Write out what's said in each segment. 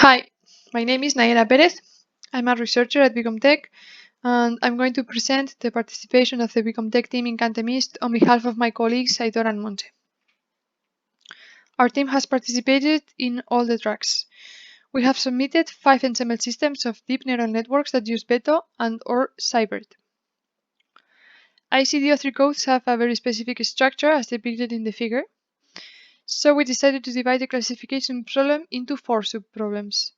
Hi, my name is Naiara Pérez. I'm a researcher at Vicomtech, and I'm going to present the participation of the Vicomtech team in Cantemist on behalf of my colleagues Aitor and Monse. Our team has participated in all the tracks. We have submitted 5 ensemble systems of deep neural networks that use Beto and/or Cybert. ICD03 codes have a very specific structure as depicted in the figure. So we decided to divide the classification problem into 4 subproblems.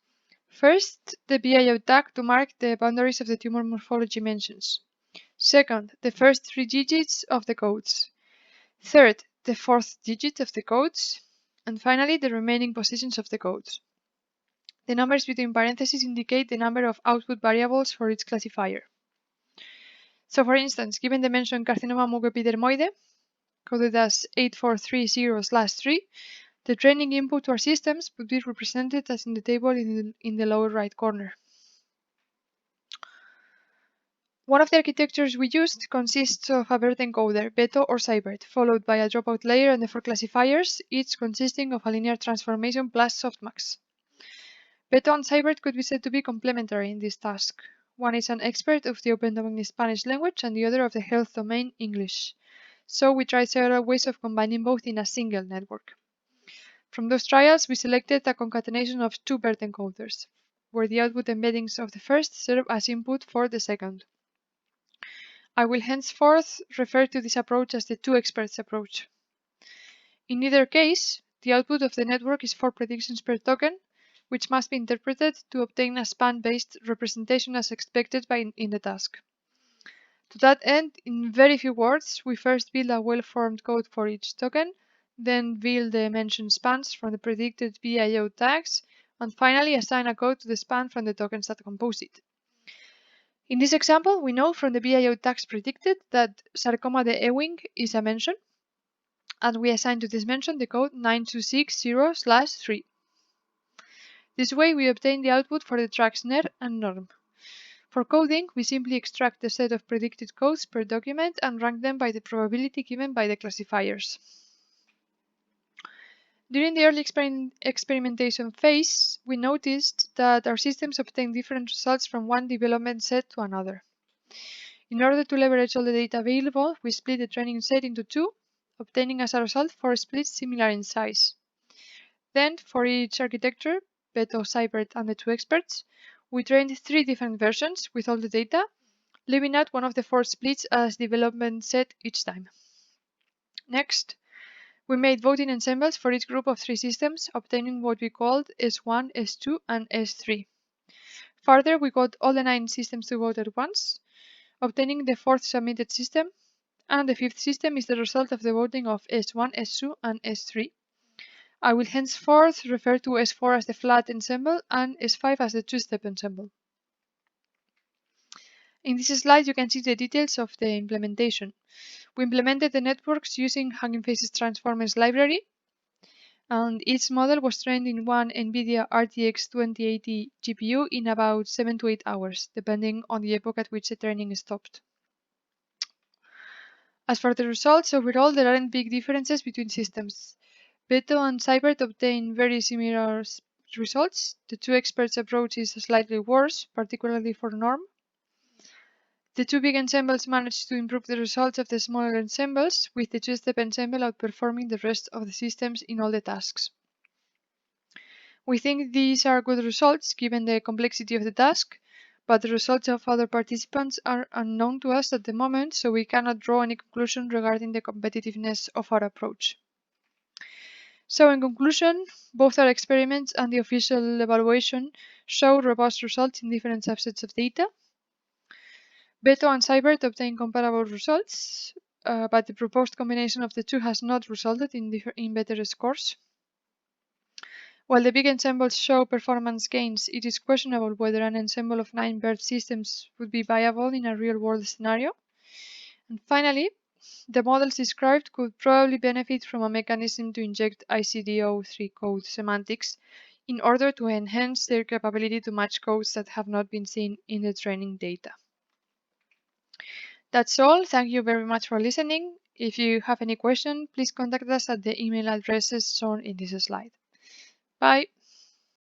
First, the BIO tag to mark the boundaries of the tumor morphology mentions. Second, the first 3 digits of the codes. Third, the 4th digit of the codes. And finally, the remaining positions of the codes. The numbers between parentheses indicate the number of output variables for each classifier. So for instance, given the mentioned carcinoma mucoepidermoide, coded as 8430/3, the training input to our systems would be represented as in the table in the lower right corner. One of the architectures we used consists of a BERT encoder, Beto or Cybert, followed by a dropout layer and the 4 classifiers, each consisting of a linear transformation plus softmax. Beto and Cybert could be said to be complementary in this task. One is an expert of the open domain Spanish language and the other of the health domain English. So we tried several ways of combining both in a single network. From those trials, we selected a concatenation of 2 BERT encoders, where the output embeddings of the first serve as input for the second. I will henceforth refer to this approach as the 2 experts approach. In either case, the output of the network is 4 predictions per token, which must be interpreted to obtain a span-based representation as expected in the task. To that end, in very few words, we first build a well-formed code for each token, then build the mentioned spans from the predicted BIO tags, and finally assign a code to the span from the tokens that compose it. In this example, we know from the BIO tags predicted that sarcoma de Ewing is a mention, and we assign to this mention the code 9260/3. This way, we obtain the output for the tracks NER and NORM. For coding, we simply extract the set of predicted codes per document and rank them by the probability given by the classifiers. During the early experimentation phase, we noticed that our systems obtain different results from one development set to another. In order to leverage all the data available, we split the training set into 2, obtaining as a result 4 splits similar in size. Then, for each architecture, Beto, Cybert, and the 2 experts, we trained 3 different versions with all the data, leaving out one of the 4 splits as development set each time. Next, we made voting ensembles for each group of 3 systems, obtaining what we called S1, S2, and S3. Further, we got all the 9 systems to vote at once, obtaining the 4th submitted system, and the 5th system is the result of the voting of S1, S2, and S3. I will henceforth refer to S4 as the flat ensemble and S5 as the 2-step ensemble. In this slide, you can see the details of the implementation. We implemented the networks using Hugging Faces Transformers library, and each model was trained in one NVIDIA RTX 2080 GPU in about 7 to 8 hours, depending on the epoch at which the training stopped. As for the results, overall there aren't big differences between systems. Beto and Cybert obtain very similar results. The 2 experts approach is slightly worse, particularly for norm. The 2 big ensembles managed to improve the results of the smaller ensembles, with the 2-step ensemble outperforming the rest of the systems in all the tasks. We think these are good results given the complexity of the task, but the results of other participants are unknown to us at the moment, so we cannot draw any conclusion regarding the competitiveness of our approach. So in conclusion, both our experiments and the official evaluation show robust results in different subsets of data. Beto and Cybert obtain comparable results, but the proposed combination of the 2 has not resulted in better scores. While the big ensembles show performance gains, it is questionable whether an ensemble of 9 BERT systems would be viable in a real-world scenario. And finally, the models described could probably benefit from a mechanism to inject ICD03 code semantics in order to enhance their capability to match codes that have not been seen in the training data. That's all. Thank you very much for listening. If you have any question, please contact us at the email addresses shown in this slide. Bye.